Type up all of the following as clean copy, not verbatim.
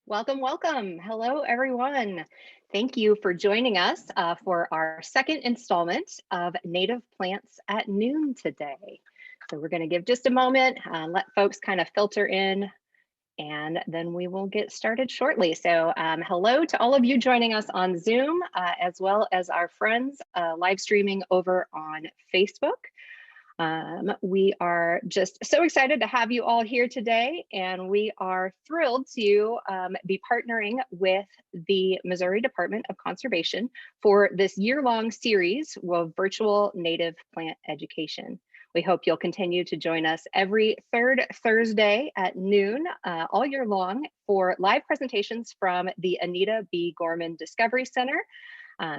Welcome, welcome. Hello, everyone. Thank you for joining us for our second installment of Native Plants at Noon today. So we're going to give just a moment, let folks kind of filter in, and then we will get started shortly. So hello to all of you joining us on Zoom, as well as our friends live streaming over on Facebook. We are just so excited to have you all here today, and we are thrilled to be partnering with the Missouri Department of Conservation for this year-long series of virtual native plant education. We hope you'll continue to join us every third Thursday at noon all year long for live presentations from the Anita B. Gorman Discovery Center.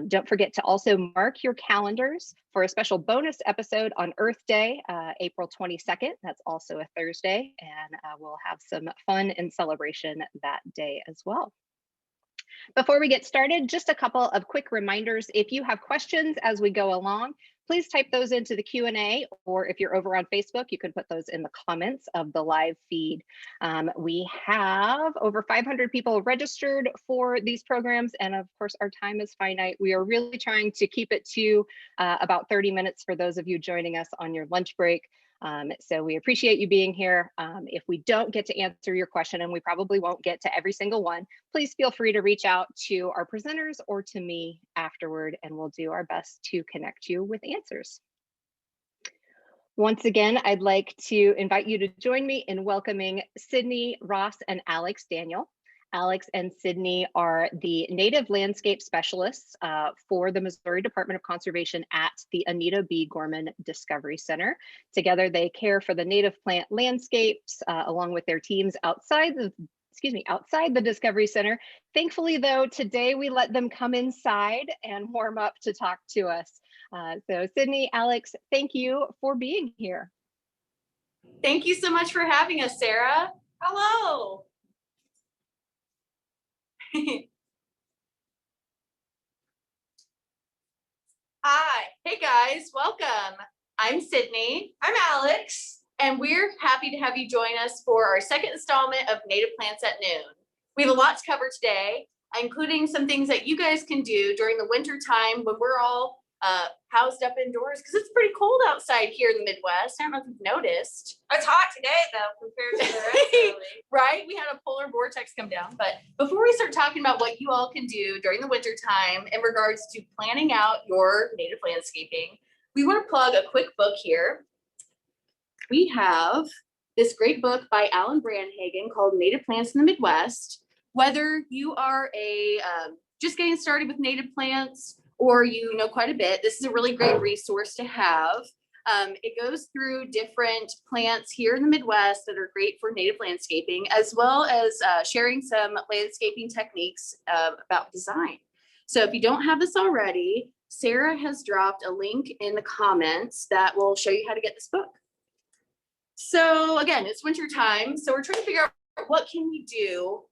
Don't forget to also mark your calendars for a special bonus episode on Earth Day, April 22nd. That's also a Thursday, and we'll have some fun and celebration that day as well. Before we get started, just a couple of quick reminders. If you have questions as we go along, please type those into the Q&A, or if you're over on Facebook, you can put those in the comments of the live feed. We have over 500 people registered for these programs, and of course, our time is finite. We are really trying to keep it to about 30 minutes for those of you joining us on your lunch break. So we appreciate you being here. If we don't get to answer your question, and we probably won't get to every single one, please feel free to reach out to our presenters or to me afterward, and we'll do our best to connect you with answers. Once again, I'd like to invite you to join me in welcoming Cydney, Ross, and Alix Daniel. Alix and Cydney are the native landscape specialists for the Missouri Department of Conservation at the Anita B. Gorman Discovery Center. Together, they care for the native plant landscapes along with their teams outside the Discovery Center. Thankfully, though, today we let them come inside and warm up to talk to us. So Cydney, Alix, thank you for being here. Thank you so much for having us, Sarah. Hello. Hi, hey guys, welcome. I'm Cydney. I'm Alix. And we're happy to have you join us for our second installment of Native Plants at Noon. We have a lot to cover today, including some things that you guys can do during the winter time when we're all housed up indoors, because it's pretty cold outside here in the Midwest. I don't know if you've noticed. It's hot today though compared to the rest of the week. Right? We had a polar vortex come down. But before we start talking about what you all can do during the winter time in regards to planning out your native landscaping, we want to plug a quick book here. We have this great book by Alan Brandhagen called Native Plants in the Midwest. Whether you are just getting started with native plants, or you know quite a bit, this is a really great resource to have. It goes through different plants here in the Midwest that are great for native landscaping, as well as sharing some landscaping techniques about design. So if you don't have this already, Sarah has dropped a link in the comments that will show you how to get this book. So again, it's winter time, so we're trying to figure out what can we do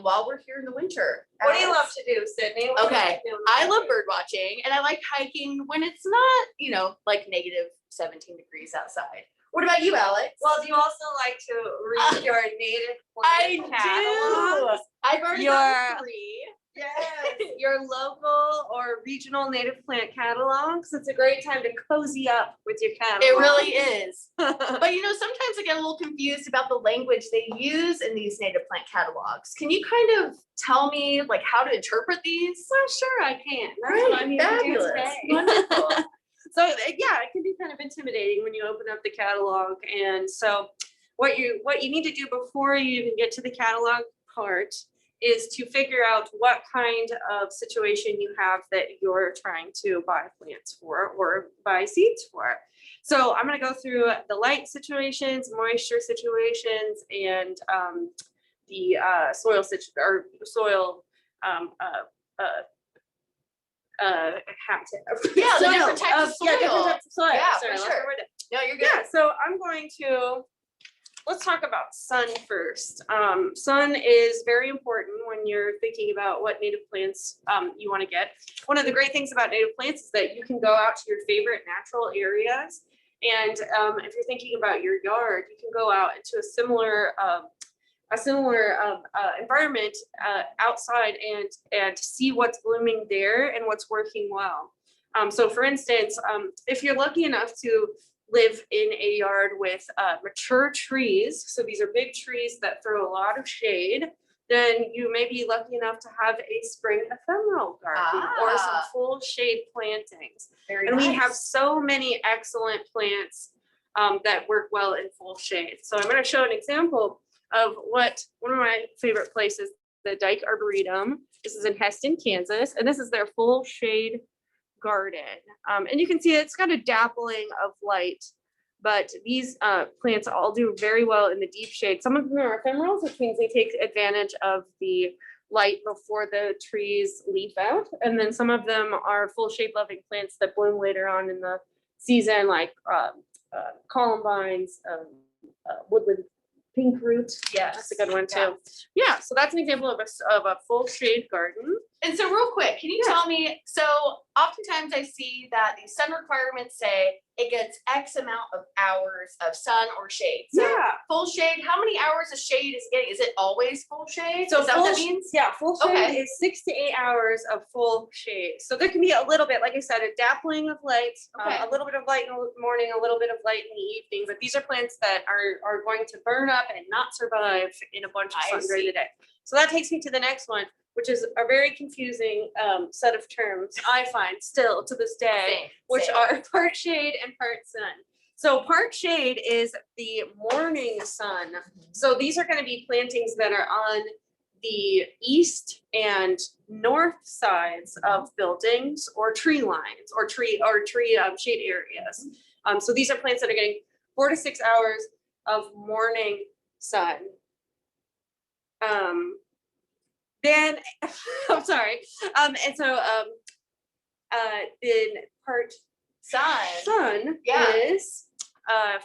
while we're here in the winter. What do you love to do, Cydney? Okay, I love bird watching, and I like hiking when it's not, like negative 17 degrees outside. What about you, Alix? Well, do you also like to read your native plant catalogs? I've already got 3. Yes, your local or regional native plant catalogs. It's a great time to cozy up with your catalog. It really is. But sometimes I get a little confused about the language they use in these native plant catalogs. Can you kind of tell me how to interpret these? Well, sure, I can. That's what I'm here to do today. Wonderful. So yeah, it can be kind of intimidating when you open up the catalog. And so what you need to do before you even get to the catalog part is to figure out what kind of situation you have that you're trying to buy plants for or buy seeds for. So I'm going to go through the light situations, moisture situations, and the soil habitat. Yeah, the different types of soil. Yeah, different types of soil. Yeah, Sorry, for sure. No, you're good. Yeah, so I'm going to let's talk about sun first. Sun is very important when you're thinking about what native plants you want to get. One of the great things about native plants is that you can go out to your favorite natural areas. And if you're thinking about your yard, you can go out into a similar a similar environment outside and see what's blooming there and what's working well. So for instance, if you're lucky enough to live in a yard with mature trees, so these are big trees that throw a lot of shade, then you may be lucky enough to have a spring ephemeral garden or some full shade plantings. Very And nice. we have so many excellent plants that work well in full shade. So I'm going to show an example of what one of my favorite places, the Dyke Arboretum. This is in Heston, Kansas, and this is their full shade garden. And you can see it's got a dappling of light, but these plants all do very well in the deep shade. Some of them are ephemerals, which means they take advantage of the light before the trees leaf out. And then some of them are full shade loving plants that bloom later on in the season, like columbines, woodland pink root. Yes. That's a good one too. Yeah, so that's an example of a full shade garden. And so real quick, can you tell me, so oftentimes I see that these sun requirements say it gets X amount of hours of sun or shade. So full shade, how many hours of shade is it getting? Is it always full shade? So is that what that means? Yeah, full shade is 6 to 8 hours of full shade. So there can be a little bit, like I said, a dappling of light, a little bit of light in the morning, a little bit of light in the evening. But these are plants that are going to burn up and not survive in a bunch of sun during the day. So that takes me to the next one, which is a very confusing set of terms, I find still to this day, which are part shade and part sun. So part shade is the morning sun. So these are going to be plantings that are on the east and north sides of buildings or tree lines or tree shade areas. So these are plants that are getting 4 to 6 hours of morning sun. Then I'm sorry. And so then part sun is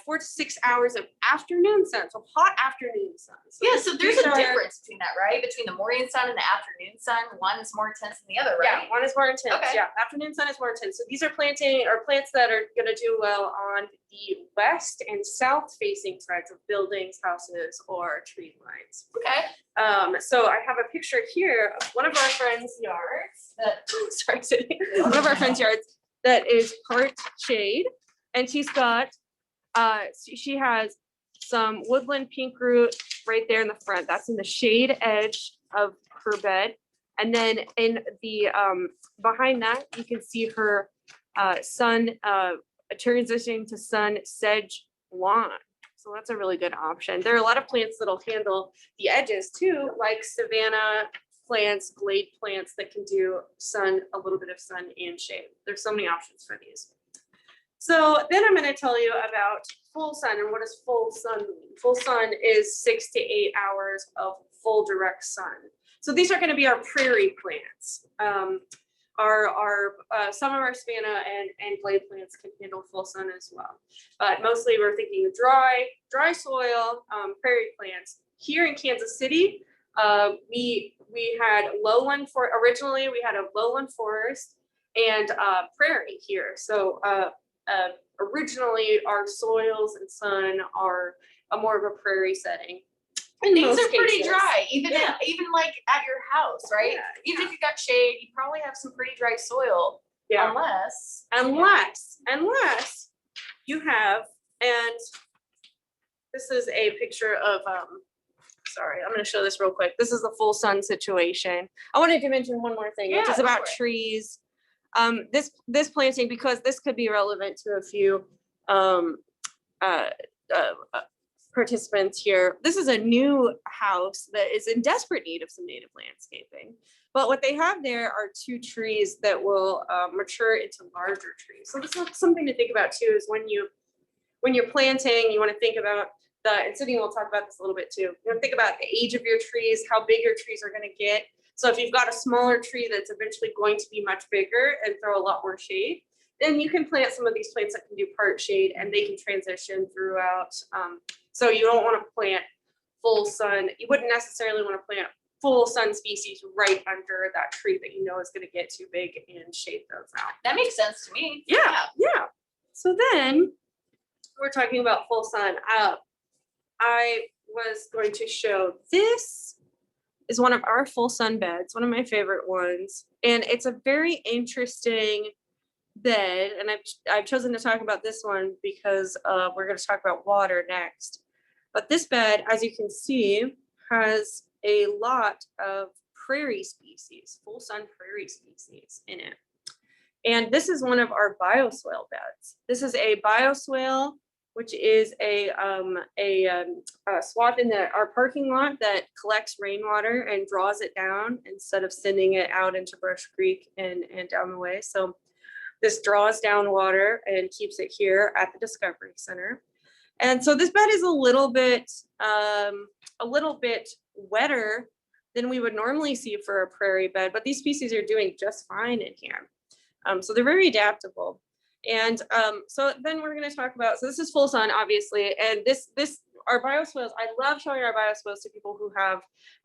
4 to 6 hours of afternoon sun. So hot afternoon sun. So so there's a difference between that, right? Between the morning sun and the afternoon sun. One is more intense than the other, right? Yeah, one is more intense. Okay. Yeah, afternoon sun is more intense. So these are plants that are going to do well on the west and south facing sides of buildings, houses, or tree lines. Okay. So I have a picture here of one of our friends' yards. Sorry, Cydney. One of our friends' yards that is part shade, and she's got she has some woodland pink root right there in the front. That's in the shade edge of her bed. And then in the behind that, you can see her sun transitioning to sun sedge lawn. So that's a really good option. There are a lot of plants that'll handle the edges too, like savanna plants, glade plants that can do a little bit of sun and shade. There's so many options for these. So then I'm going to tell you about full sun and what does full sun mean. Full sun is 6 to 8 hours of full direct sun. So these are going to be our prairie plants. Some of our savanna and glade plants can handle full sun as well. But mostly we're thinking dry soil, prairie plants. Here in Kansas City, we had originally we had a lowland forest and prairie here. So originally our soils and sun are more of a prairie setting. Things are pretty dry, even like at your house, right? Even if you got shade, you probably have some pretty dry soil. Unless you have, and this is a picture of sorry, I'm going to show this real quick. This is the full sun situation. I wanted to mention one more thing, which is about trees. This planting, because this could be relevant to a few participants here. This is a new house that is in desperate need of some native landscaping. But what they have there are 2 trees that will mature into larger trees. So this is something to think about too, is when you're planting, you want to think about and Cydney will talk about this a little bit too. You want to think about the age of your trees, how big your trees are going to get. So if you've got a smaller tree that's eventually going to be much bigger and throw a lot more shade, then you can plant some of these plants that can do part shade and they can transition throughout. So you don't want to plant full sun. You wouldn't necessarily want to plant full sun species right under that tree that you know is going to get too big and shade those out. That makes sense to me. Yeah. So then we're talking about full sun. I was going to show, this is one of our full sun beds, one of my favorite ones. And it's a very interesting bed. And I've chosen to talk about this one because we're going to talk about water next. But this bed, as you can see, has a lot of prairie species, full sun prairie species in it. And this is one of our bioswale beds. This is a bioswale, which is a swamp in our parking lot that collects rainwater and draws it down instead of sending it out into Brush Creek and down the way. So this draws down water and keeps it here at the Discovery Center. And so this bed is a little bit wetter than we would normally see for a prairie bed, but these species are doing just fine in here. So they're very adaptable. And so then we're going to talk about, so this is full sun, obviously, and our bioswales, I love showing our bioswales to people who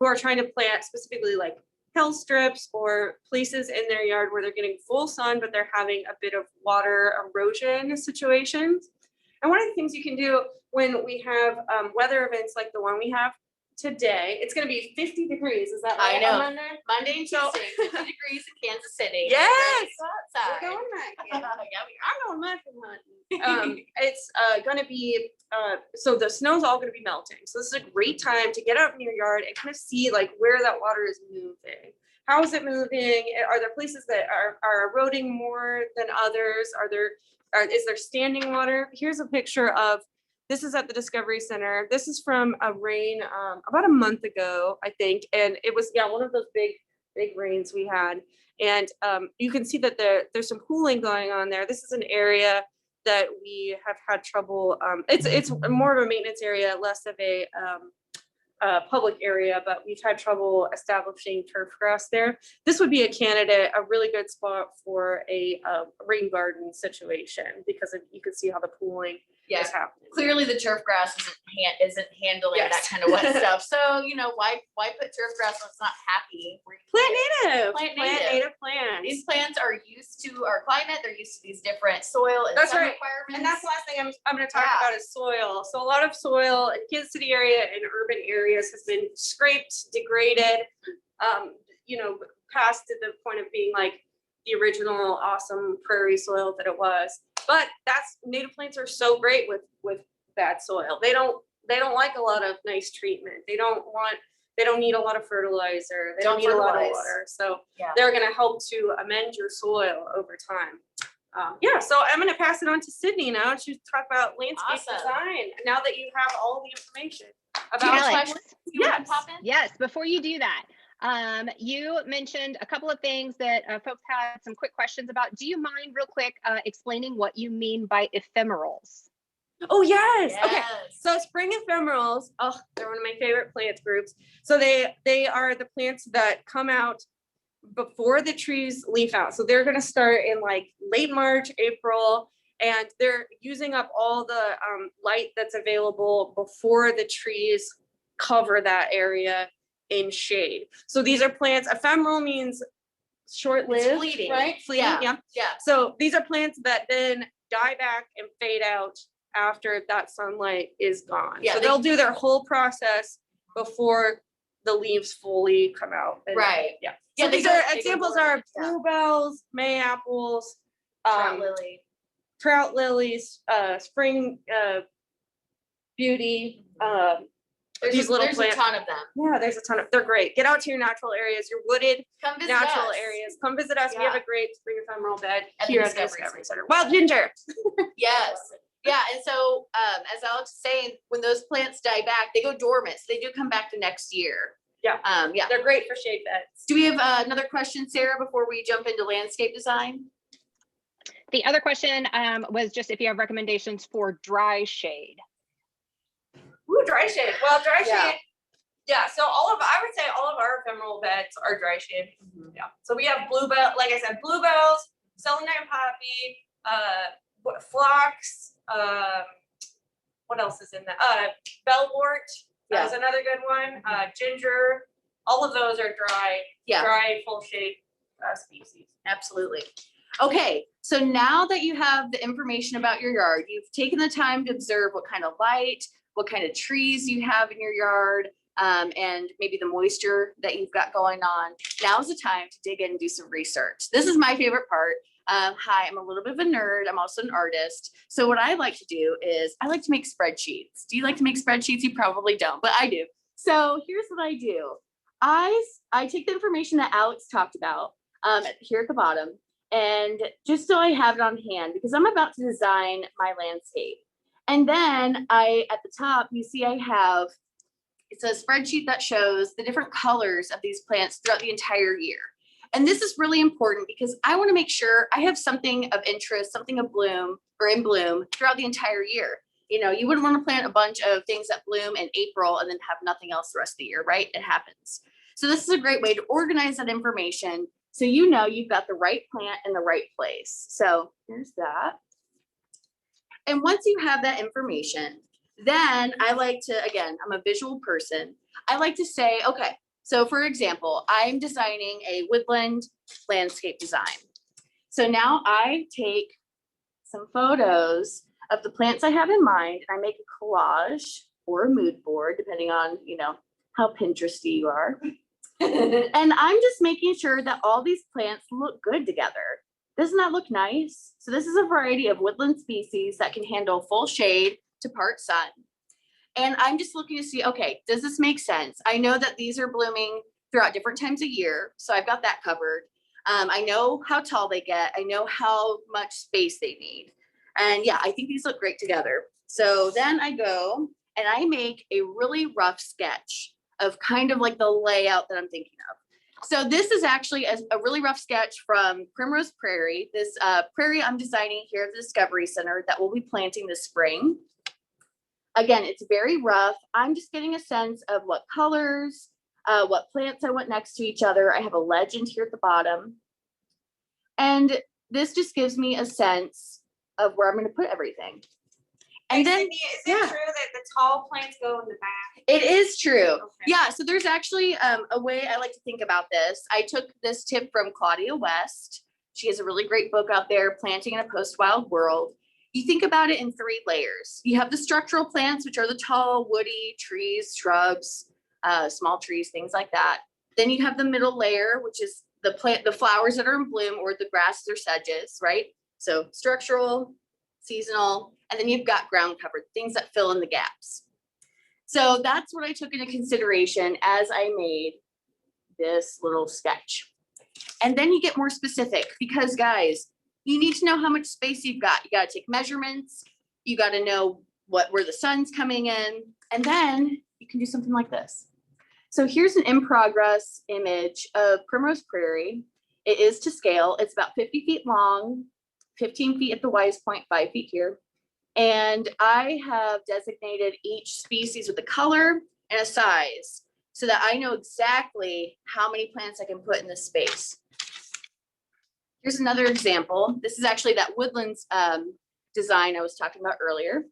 are trying to plant specifically like hill strips or places in their yard where they're getting full sun, but they're having a bit of water erosion situations. And one of the things you can do when we have weather events like the one we have today, it's going to be 50 degrees. Is that right? I know. Monday and Tuesday, 50 degrees in Kansas City. Yes. Outside. We're going back. Yeah, we I'm going mushroom hunting. It's going to be, so the snow's all going to be melting. So this is a great time to get out in your yard and kind of see like where that water is moving. How is it moving? Are there places that are eroding more than others? Is there standing water? Here's a picture of, this is at the Discovery Center. This is from a rain about a month ago, I think. And it was, one of those big rains we had. And you can see that there's some pooling going on there. This is an area that we have had trouble. It's more of a maintenance area, less of a public area, but we've had trouble establishing turf grass there. This would be a candidate, a really good spot for a rain garden situation because you can see how the pooling is happening. Clearly the turf grass isn't handling that kind of wet stuff. So, why put turf grass when it's not happy? Plant native plants. These plants are used to our climate. They're used to these different soil and sun requirements. And that's the last thing I'm going to talk about is soil. So a lot of soil in Kansas City area and urban areas has been scraped, degraded, past to the point of being like the original awesome prairie soil that it was. But native plants are so great with bad soil. They don't like a lot of nice treatment. They don't need a lot of fertilizer. They don't need a lot of water. So they're going to help to amend your soil over time. So I'm going to pass it on to Cydney now to talk about landscape design. Now that you have all the information about Alix, yes. Before you do that, you mentioned a couple of things that folks had some quick questions about. Do you mind real quick explaining what you mean by ephemerals? Oh, yes. Okay. So spring ephemerals, they're one of my favorite plants groups. So they are the plants that come out before the trees leaf out. So they're going to start in like late March, April, and they're using up all the light that's available before the trees cover that area in shade. So these are plants, ephemeral means short-lived, fleeting. Right? Fleeting, yeah. So these are plants that then die back and fade out after that sunlight is gone. So they'll do their whole process before the leaves fully come out. So these are examples are bluebells, mayaples, trout lilies, spring beauty. There's a ton of them. Yeah, there's a ton of. They're great. Get out to your natural areas, your wooded natural areas. Come visit us. We have a great spring ephemeral bed here at the Discovery Center. Wild ginger. Yes. Yeah, and so as Alex is saying, when those plants die back, they go dormant. So they do come back to next year. They're great for shade beds. Do we have another question, Sarah, before we jump into landscape design? The other question was just if you have recommendations for dry shade. Ooh, dry shade. Well, dry shade. Yeah. So I would say all of our ephemeral beds are dry shade. Mm-hmm. Yeah. So we have bluebell, like I said, bluebells, selenite poppy, phlox. What else is in that? Bellwort. That was another good one. Ginger. All of those are dry, full shade species. Absolutely. Okay, so now that you have the information about your yard, you've taken the time to observe what kind of light, what kind of trees you have in your yard, and maybe the moisture that you've got going on. Now's the time to dig in and do some research. This is my favorite part. Hi, I'm a little bit of a nerd. I'm also an artist. So what I like to do is I like to make spreadsheets. Do you like to make spreadsheets? You probably don't, but I do. So here's what I do. I take the information that Alix talked about here at the bottom, and just so I have it on hand, because I'm about to design my landscape. And then at the top, you see it's a spreadsheet that shows the different colors of these plants throughout the entire year. And this is really important because I want to make sure I have something of interest, something of bloom or in bloom throughout the entire year. You know, you wouldn't want to plant a bunch of things that bloom in April and then have nothing else the rest of the year, right? It happens. So this is a great way to organize that information so you know you've got the right plant in the right place. So here's that. And once you have that information, then I like to, again, I'm a visual person. I like to say, okay, so for example, I'm designing a woodland landscape design. So now I take some photos of the plants I have in mind, and I make a collage or a mood board, depending on, you know, how Pinteresty you are. And I'm just making sure that all these plants look good together. Doesn't that look nice? So this is a variety of woodland species that can handle full shade to part sun. And I'm just looking to see, okay, does this make sense? I know that these are blooming throughout different times of year, so I've got that covered. I know how tall they get. I know how much space they need. And yeah, I think these look great together. So then I go and I make a really rough sketch of kind of like the layout that I'm thinking of. So this is actually a really rough sketch from Primrose Prairie, this prairie I'm designing here at the Discovery Center that we'll be planting this spring. Again, it's very rough. I'm just getting a sense of what colors, what plants I want next to each other. I have a legend here at the bottom. And this just gives me a sense of where I'm going to put everything. And then, Cydney, is it true that the tall plants go in the back? It is true. Okay. Yeah, so there's actually a way I like to think about this. I took this tip from Claudia West. She has a really great book out there, Planting in a Post-Wild World. You think about it in 3 layers. You have the structural plants, which are the tall, woody trees, shrubs, small trees, things like that. Then you have the middle layer, which is the flowers that are in bloom, or the grasses or sedges, right? So structural, seasonal, and then you've got ground cover, things that fill in the gaps. So that's what I took into consideration as I made this little sketch. And then you get more specific because, guys, you need to know how much space you've got. You got to take measurements. You got to know where the sun's coming in. And then you can do something like this. So here's an in progress image of Primrose Prairie. It is to scale. It's about 50 feet long, 15 feet at the widest point, 5 feet here. And I have designated each species with a color and a size so that I know exactly how many plants I can put in this space. Here's another example. This is actually that woodlands design I was talking about earlier.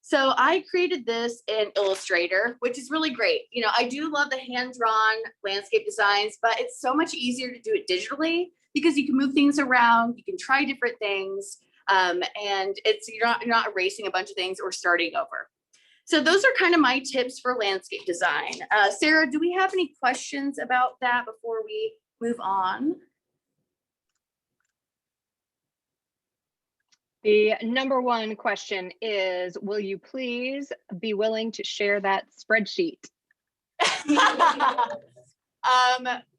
So I created this in Illustrator, which is really great. You know, I do love the hand-drawn landscape designs, but it's so much easier to do it digitally because you can move things around, you can try different things, and you're not erasing a bunch of things or starting over. So those are kind of my tips for landscape design. Sarah, do we have any questions about that before we move on? The number one question is, will you please be willing to share that spreadsheet?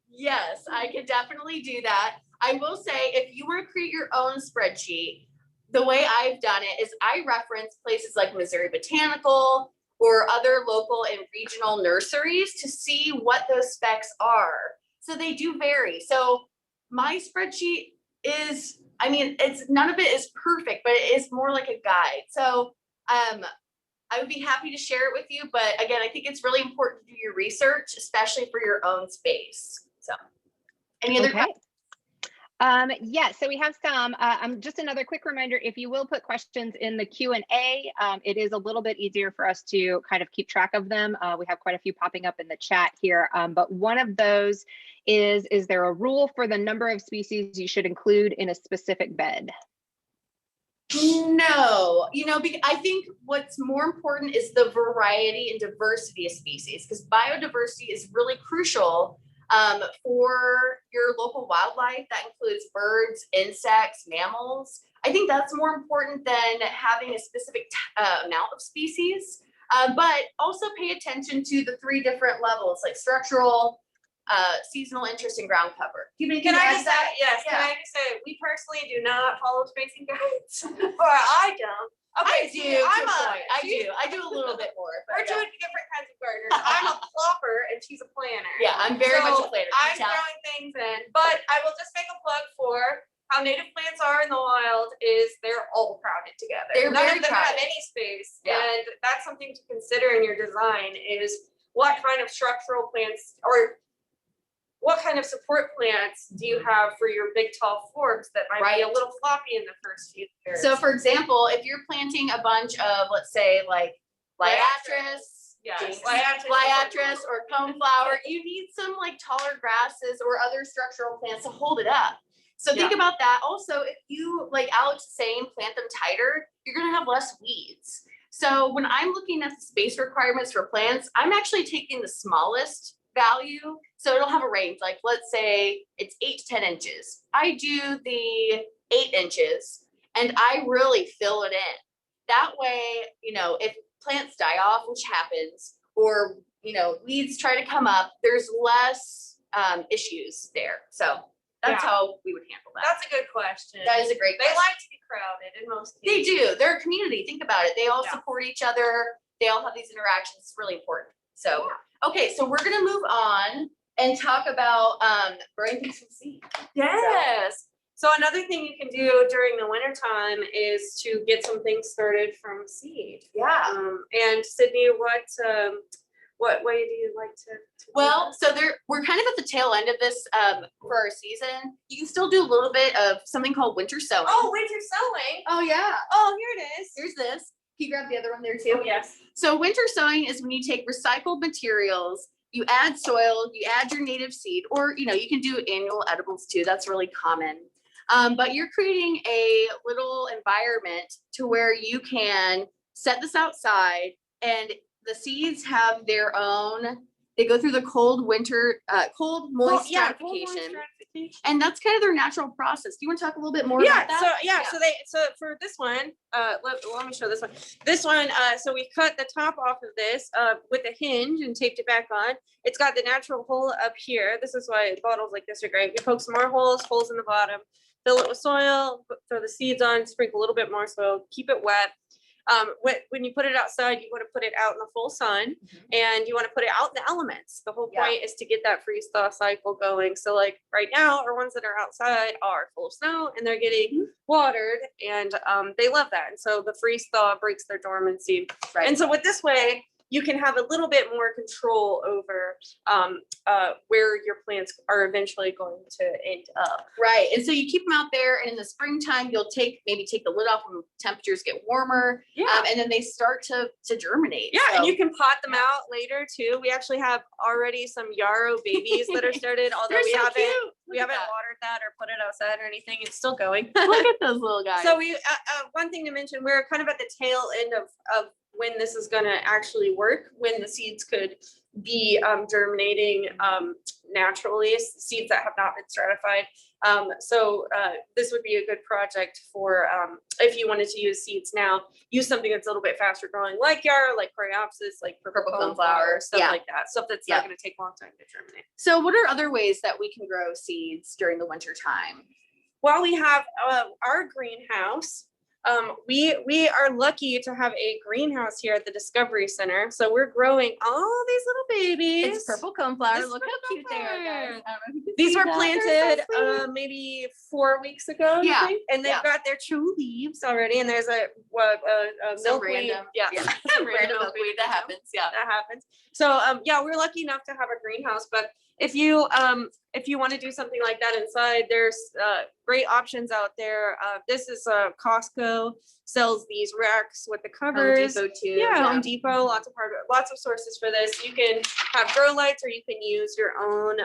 Yes, I could definitely do that. I will say, if you were to create your own spreadsheet, the way I've done it is I reference places like Missouri Botanical or other local and regional nurseries to see what those specs are. So they do vary. So my spreadsheet is, I mean, none of it is perfect, but it is more like a guide. So I would be happy to share it with you. But again, I think it's really important to do your research, especially for your own space. So any other questions? Yeah, so we have some, just another quick reminder, if you will put questions in the Q&A, it is a little bit easier for us to kind of keep track of them. We have quite a few popping up in the chat here, but one of those is there a rule for the number of species you should include in a specific bed? No, I think what's more important is the variety and diversity of species, because biodiversity is really crucial for your local wildlife. That includes birds, insects, mammals. I think that's more important than having a specific amount of species, but also pay attention to the 3 different levels, like structural, seasonal interest, and ground cover. Can I just say, yes, Yeah. can I just say, we personally do not follow spacing guides, or I don't. Okay, I do, I do a little bit more. We're But, two different kinds of gardeners. I'm a plopper and she's a planner. yeah, I'm very much a planner. I'm throwing things in, but I will just make a plug for how native plants are in the wild is they're all crowded together. They're None very of them have crowded. any space. Yeah. And that's something to consider in your design is what kind of structural plants or what kind of support plants do you have for your big tall forbs that might be a Right. little floppy in the first few years? So for example, if you're planting a bunch of, let's say, like liatris, Yes. liatris or coneflower, you need some like taller grasses or other structural plants to hold it up. So think about that. Also, if you, like Alex is saying, plant them tighter, you're gonna have less weeds. So when I'm looking at the space requirements for plants, I'm actually taking the smallest value. So it'll have a range, like let's say it's 8 to 10 inches. I do the 8 inches and I really fill it in. That way, if plants die off, which happens, or, weeds try to come up, there's less issues there. So that's how we would handle that. That's a good question. That is a great They question. like to be crowded in most They cases. do. They're a community. Think about it. They all Yeah. support each other. They all have these interactions. It's really important. So, okay, so we're gonna move on and talk about growing things from seed. Yes. So another thing you can do during the winter time is to get some things started from seed. Yeah. And Cydney, what way do you like to do Well, that? so we're kind of at the tail end of this for our season. You can still do a little bit of something called winter sowing. Oh, winter sowing. Oh yeah. Oh, here it is. Here's this. Can you grab the other one there too? Oh, yes. So winter sowing is when you take recycled materials, you add soil, you add your native seed, or you can do annual edibles too. That's really common. But you're creating a little environment to where you can set this outside, and the seeds have their own. They go through the cold, moist stratification. And that's kind of their natural process. Do you want to talk a little bit more about that? So for this one, let me show this one. This one, so we cut the top off of this with a hinge and taped it back on. It's got the natural hole up here. This is why bottles like this are great. We poke some more holes in the bottom, fill it with soil, throw the seeds on, sprinkle a little bit more soil, keep it wet. When you put it outside, you want to put it out in the full sun, and you want to put it out in the elements. The whole point is to get that freeze thaw cycle going. So like right now, our ones that are outside are full of snow and they're getting watered, and they love that. And so the freeze thaw breaks their dormancy. Right. And so with this way, you can have a little bit more control over where your plants are eventually going to end up. Right. And so you keep them out there, and in the springtime, you'll maybe take the lid off when temperatures get warmer. And then they start to germinate. Yeah, So, and you can pot them out later too. We actually have already some yarrow babies that are started, although They're we so haven't cute. we haven't watered that or put it outside or anything. It's still going. Look at those little guys. So we one thing to mention, we're kind of at the tail end of when this is going to actually work, when the seeds could be germinating naturally, seeds that have not been stratified. So this would be a good project for if you wanted to use seeds now, use something that's a little bit faster growing, like yarrow, like coreopsis, like purple coneflower, stuff like that. Stuff that's not going to take a long time to germinate. So what are other ways that we can grow seeds during the winter time? Well, we have our greenhouse. We are lucky to have a greenhouse here at the Discovery Center. So we're growing all these little babies. It's purple coneflower. This Look how cute they are, guys. I don't know if you can These see were that. They're so planted sweet. maybe 4 weeks ago, I Yeah, think, and they've got their true leaves already. And there's a Some milkweed. random, Some random milkweed that happens. Yeah. That happens. So we're lucky enough to have a greenhouse, but if you want to do something like that inside, there's great options out there. This is Costco sells these racks with the covers. Home Depot too. Yeah, Home Depot, lots of sources for this. You can have grow lights, or you can use your own.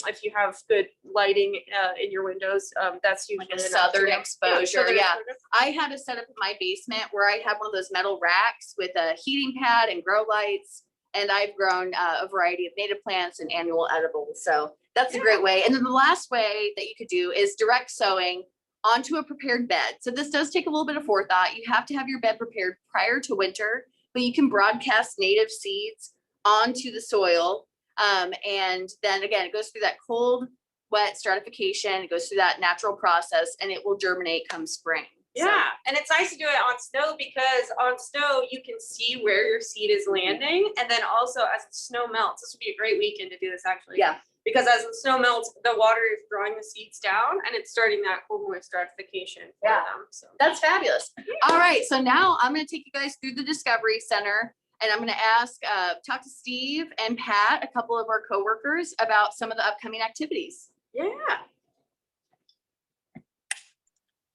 If you have good lighting in your windows, that's usually Like a southern exposure. southern Yeah. exposure. I had a setup in my basement where I had one of those metal racks with a heating pad and grow lights. And I've grown a variety of native plants and annual edibles. So that's a great way. And then the last way that you could do is direct sowing onto a prepared bed. So this does take a little bit of forethought. You have to have your bed prepared prior to winter, but you can broadcast native seeds onto the soil. And then again, it goes through that cold, wet stratification. It goes through that natural process, and it will germinate come spring. Yeah, and it's nice to do it on snow, because on snow you can see where your seed is landing, and then also as the snow melts, this would be a great weekend to do this actually. Yeah. Because as the snow melts, the water is drawing the seeds down, and it's starting that cold moist stratification for them. So That's fabulous. All right, so now I'm going to take you guys through the Discovery Center, and I'm going to ask, talk to Steve and Pat, a couple of our coworkers, about some of the upcoming activities. yeah.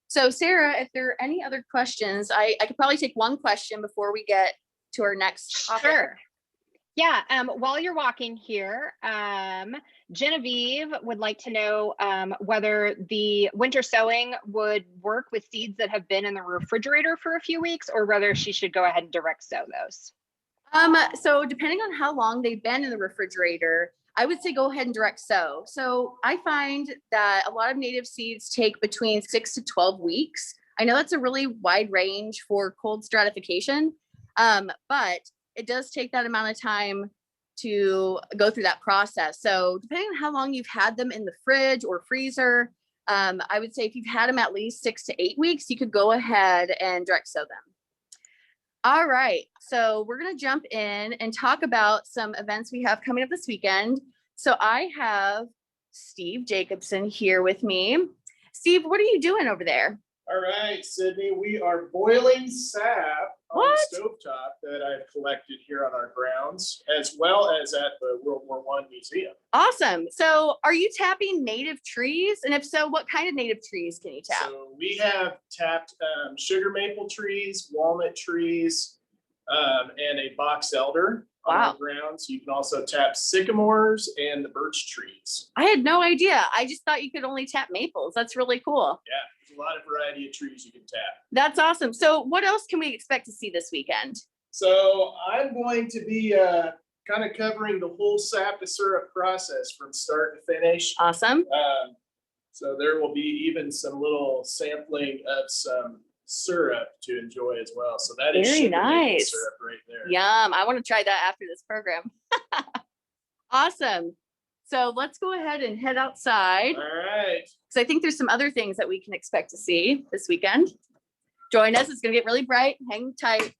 So Sarah, if there are any other questions, I could probably take one question before we get to our next topic. Sure. Yeah, while you're walking here, Genevieve would like to know whether the winter sowing would work with seeds that have been in the refrigerator for a few weeks, or whether she should go ahead and direct sow those. So depending on how long they've been in the refrigerator, I would say go ahead and direct sow. So I find that a lot of native seeds take between 6 to 12 weeks. I know that's a really wide range for cold stratification, but it does take that amount of time to go through that process. So depending on how long you've had them in the fridge or freezer, I would say if you've had them at least 6 to 8 weeks, you could go ahead and direct sow them. All right, so we're gonna jump in and talk about some events we have coming up this weekend. So I have Steve Jacobson here with me. Steve, what are you doing over there? All right, Cydney, we are boiling sap on What? the stovetop that I've collected here on our grounds, as well as at the World War I Museum. Awesome. So are you tapping native trees? And if so, what kind of native trees can you tap? So we have tapped sugar maple trees, walnut trees, and a box elder on Wow. our grounds. You can also tap sycamores and the birch trees. I had no idea. I just thought you could only tap maples. That's really cool. Yeah, there's a lot of variety of trees you can tap. That's awesome. So what else can we expect to see this weekend? So I'm going to be kind of covering the whole sap to syrup process from start to finish. Awesome. So there will be even some little sampling of some syrup to enjoy as well. So that is Very sugar maple nice. syrup right there. Yum. I want to try that after this program. Awesome. So let's go ahead and head outside. All right. So I think there's some other things that we can expect to see this weekend. Join us. It's going to get really bright. Hang tight.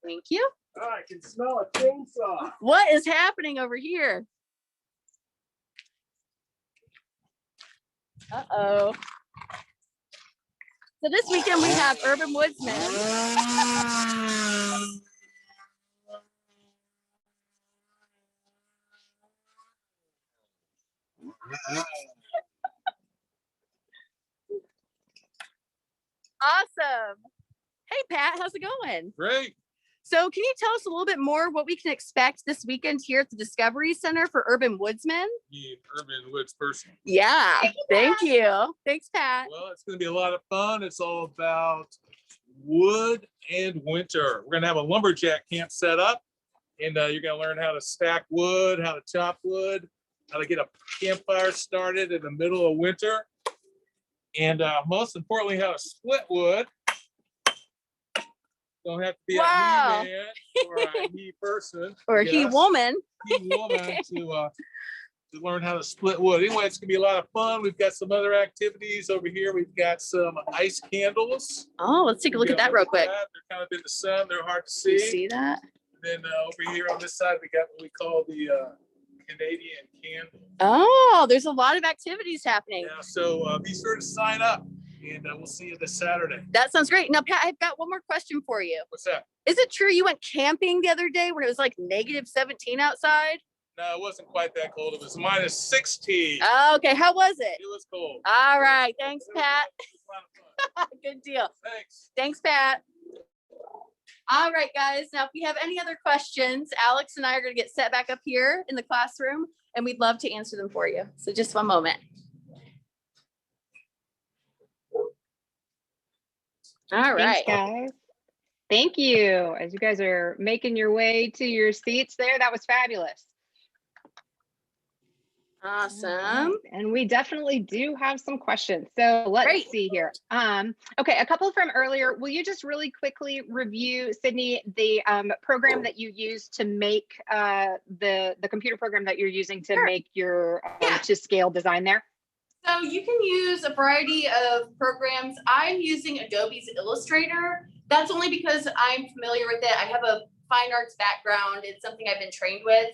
Thank you. Oh, I can smell a chainsaw. What is happening over here? Uh-oh. So this weekend we have Urban Woodsman. Awesome. Hey, Pat, how's it going? Great. So can you tell us a little bit more what we can expect this weekend here at the Discovery Center for Urban Woodsmen? You urban woods person. Yeah, thank you. Thanks, Pat. Well, it's going to be a lot of fun. It's all about wood and winter. We're going to have a lumberjack camp set up, and you're going to learn how to stack wood, how to chop wood, how to get a campfire started in the middle of winter, and most importantly, how to split wood. Don't have to be Wow. a he man or a he person. Or Yes, he woman. he woman to learn how to split wood. Anyway, it's gonna be a lot of fun. We've got some other activities over here. We've got some ice candles. Oh, let's take a look at that real quick. They're kind of in the sun. They're hard to Do you see. see that? And then over here on this side, we got what we call the Canadian candle. Oh, there's a lot of activities happening. Yeah, so be sure to sign up, and we'll see you this Saturday. That sounds great. Now, Pat, I've got one more question for you. What's that? Is it true you went camping the other day when it was like -17 outside? No, it wasn't quite that cold. It was minus 16. Okay, how was it? It was cold. All right, thanks, Pat. It was a lot of fun. Good deal. Thanks. Thanks, Pat. All right, guys. Now, if you have any other questions, Alex and I are going to get set back up here in the classroom, and we'd love to answer them for you. So just one moment. All right. Thanks, guys. Thank you. As you guys are making your way to your seats there, that was fabulous. Awesome. And we definitely do have some questions. So let's Great. see here. Okay, a couple from earlier. Will you just really quickly review, Cydney, the program that you use to make the computer program that you're using to Sure. make your Yeah. to scale design there? So you can use a variety of programs. I'm using Adobe's Illustrator. That's only because I'm familiar with it. I have a fine arts background. It's something I've been trained with.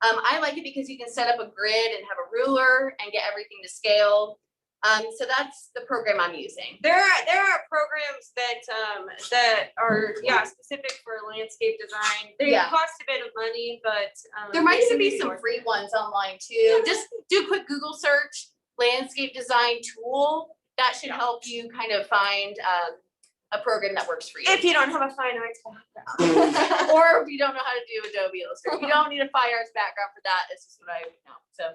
I like it because you can set up a grid and have a ruler and get everything to scale. So that's the program I'm using. There are programs that are specific for landscape design. They Yeah. cost a bit of money, but There might they even can be some worth free it. ones online too. Just do a quick Google search, landscape design tool. That should help you kind of find a program that works for you. If you don't have a fine arts background. Or if you don't know how to do Adobe Illustrator. You don't need a fine arts background for that. It's just what I know. So,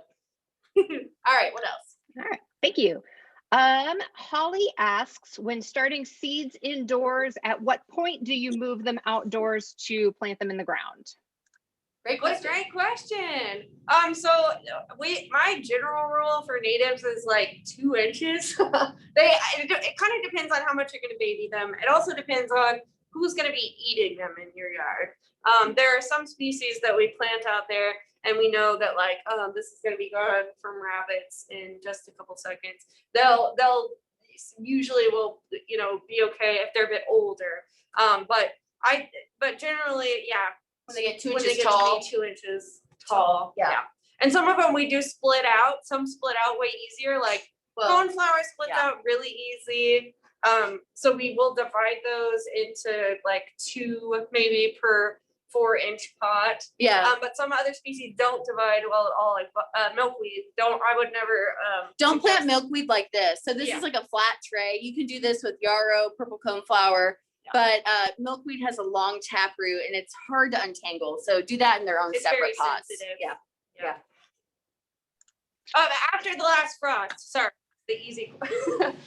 all right, what else? All right, thank you. Holly asks, when starting seeds indoors, at what point do you move them outdoors to plant them in the ground? Great What a question. great question. So my general rule for natives is like 2 inches. It kind of depends on how much you're going to baby them. It also depends on who's going to be eating them in your yard. There are some species that we plant out there and we know that like, this is going to be gone from rabbits in just a couple seconds. They'll usually will, be okay if they're a bit older. But generally, yeah. When they get 2 When they inches get to tall. be 2 inches tall. Yeah. And some of them we do split out. Some split out way easier. Like Well, coneflowers split yeah. out really easy. So we will divide those into like 2 maybe per 4-inch pot. yeah. But some other species don't divide well at all. Like milkweed. I would never. Don't plant suggest- milkweed like this. So this Yeah. is like a flat tray. You can do this with yarrow, purple coneflower. Yeah. But milkweed has a long taproot and it's hard to untangle. So do that in their own It's separate very pots. sensitive. Yeah. Yeah. After the last frost. Sorry, the easy.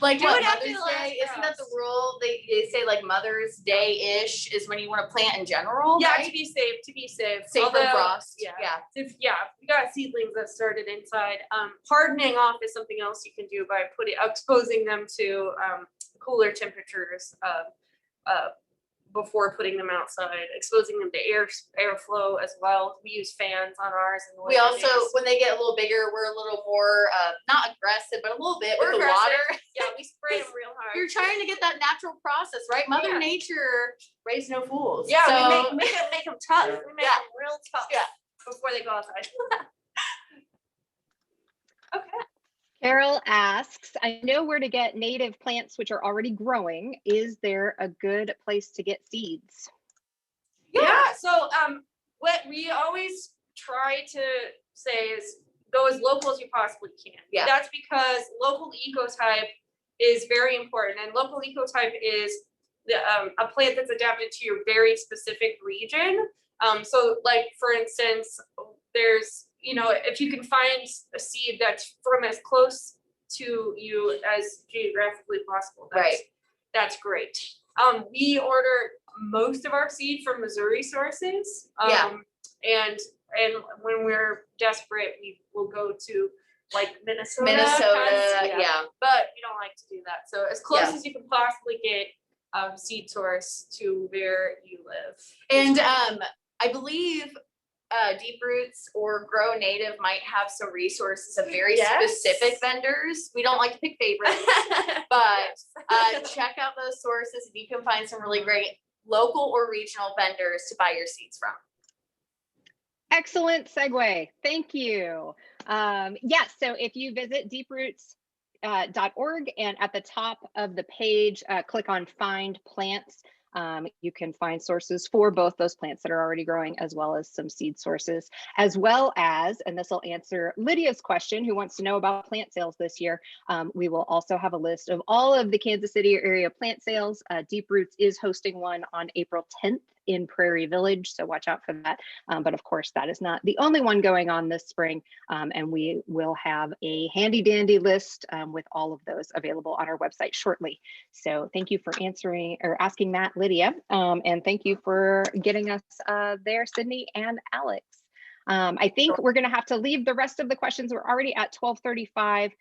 Like Do what, it after Mother's the last Day? Isn't that the frost. rule? They say like Mother's Day-ish is when you want to plant in general, Yeah, right? to be safe. Safe from Although, frost. Yeah. Yeah. If we got seedlings that started inside. Hardening off is something else you can do by exposing them to cooler temperatures before putting them outside, exposing them to airflow as well. We use fans on ours. In the We winter also, days. when they get a little bigger, we're a little more, not aggressive, but a little bit We're with the aggressive. water. Yeah, we spray them real hard. You're trying to get that natural process, right? Mother Yeah. Nature raised no fools. Yeah, So, we make them tough. We make Yeah. them real tough. Yeah. Before they go outside. Okay. Carol asks, I know where to get native plants which are already growing. Is there a good place to get seeds? Yeah. So what we always try to say is go as local as you possibly can. Yeah. That's because local ecotype is very important, and local ecotype is a plant that's adapted to your very specific region. So like for instance, there's if you can find a seed that's from as close to you as geographically possible, that's great. We order most of our seed from Missouri sources. Yeah. And when we're desperate, we will go to like Minnesota. yeah. But we don't like to do that. So as close Yeah. as you can possibly get seed source to where you live. And I believe Deep Roots or Grow Native might have some resources of very Yes. specific vendors. We don't like to pick favorites, but check out those sources. You can find some really great local or regional vendors to buy your seeds from. Excellent segue. Thank you. Yes, so if you visit deeproots.org and at the top of the page, click on Find Plants, You can find sources for both those plants that are already growing, as well as some seed sources, as well as, and this will answer Lydia's question, who wants to know about plant sales this year. We will also have a list of all of the Kansas City area plant sales. Deep Roots is hosting one on April 10th in Prairie Village, so watch out for that. But of course, that is not the only one going on this spring, and we will have a handy dandy list with all of those available on our website shortly. So thank you for answering or asking that, Lydia, and thank you for getting us there, Cydney and Alix. I think we're going to have to leave the rest of the questions. We're already at 12:35,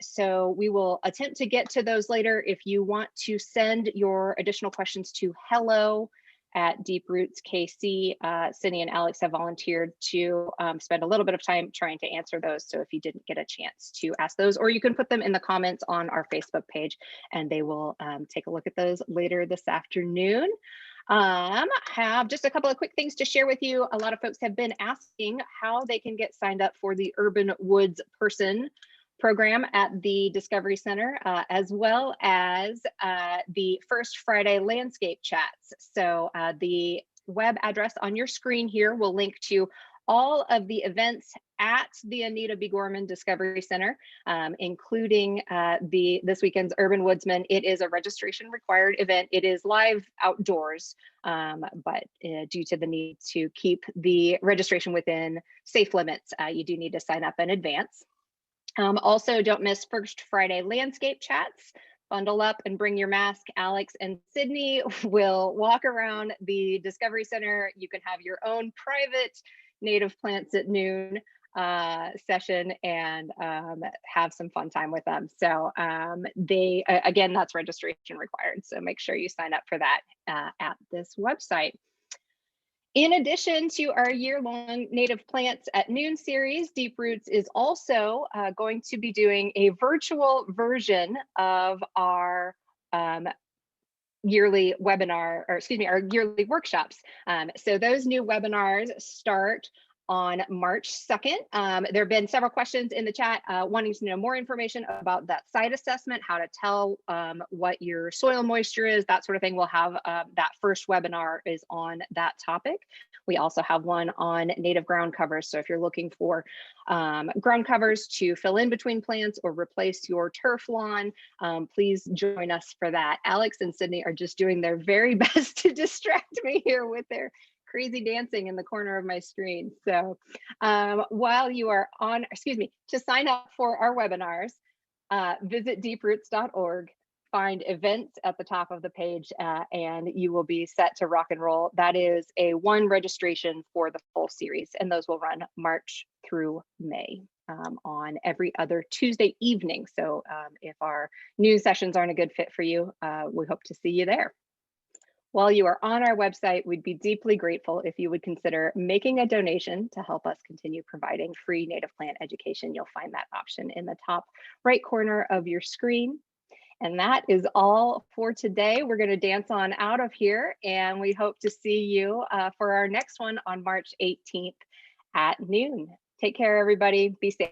so we will attempt to get to those later. If you want to send your additional questions to hello@Deep Roots KC, Cydney and Alix have volunteered to spend a little bit of time trying to answer those. So if you didn't get a chance to ask those, or you can put them in the comments on our Facebook page, and they will take a look at those later this afternoon. Have just a couple of quick things to share with you. A lot of folks have been asking how they can get signed up for the Urban Woods Person program at the Discovery Center, as well as the First Friday landscape chats. So the web address on your screen here will link to all of the events at the Anita B. Gorman Discovery Center, including this weekend's Urban Woodsman. It is a registration required event. It is live outdoors, but due to the need to keep the registration within safe limits, you do need to sign up in advance. Also, don't miss First Friday landscape chats. Bundle up and bring your mask. Alix and Cydney will walk around the Discovery Center. You can have your own private native plants at noon session and have some fun time with them. So again, that's registration required. So make sure you sign up for that at this website. In addition to our year-long Native Plants at Noon series, Deep Roots is also going to be doing a virtual version of our yearly webinar, or excuse me, our yearly workshops. So those new webinars start on March 2nd. There have been several questions in the chat wanting to know more information about that site assessment, how to tell what your soil moisture is, that sort of thing. We'll have that first webinar is on that topic. We also have one on native ground covers. So if you're looking for ground covers to fill in between plants or replace your turf lawn, please join us for that. Alix and Cydney are just doing their very best to distract me here with their crazy dancing in the corner of my screen. So while you are on, excuse me, to sign up for our webinars, visit deeproots.org, find events at the top of the page, and you will be set to rock and roll. That is a one registration for the full series, and those will run March through May on every other Tuesday evening. So if our noon sessions aren't a good fit for you, we hope to see you there. While you are on our website, we'd be deeply grateful if you would consider making a donation to help us continue providing free native plant education. You'll find that option in the top right corner of your screen. And that is all for today. We're going to dance on out of here, and we hope to see you for our next one on March 18th at noon. Take care, everybody. Be safe.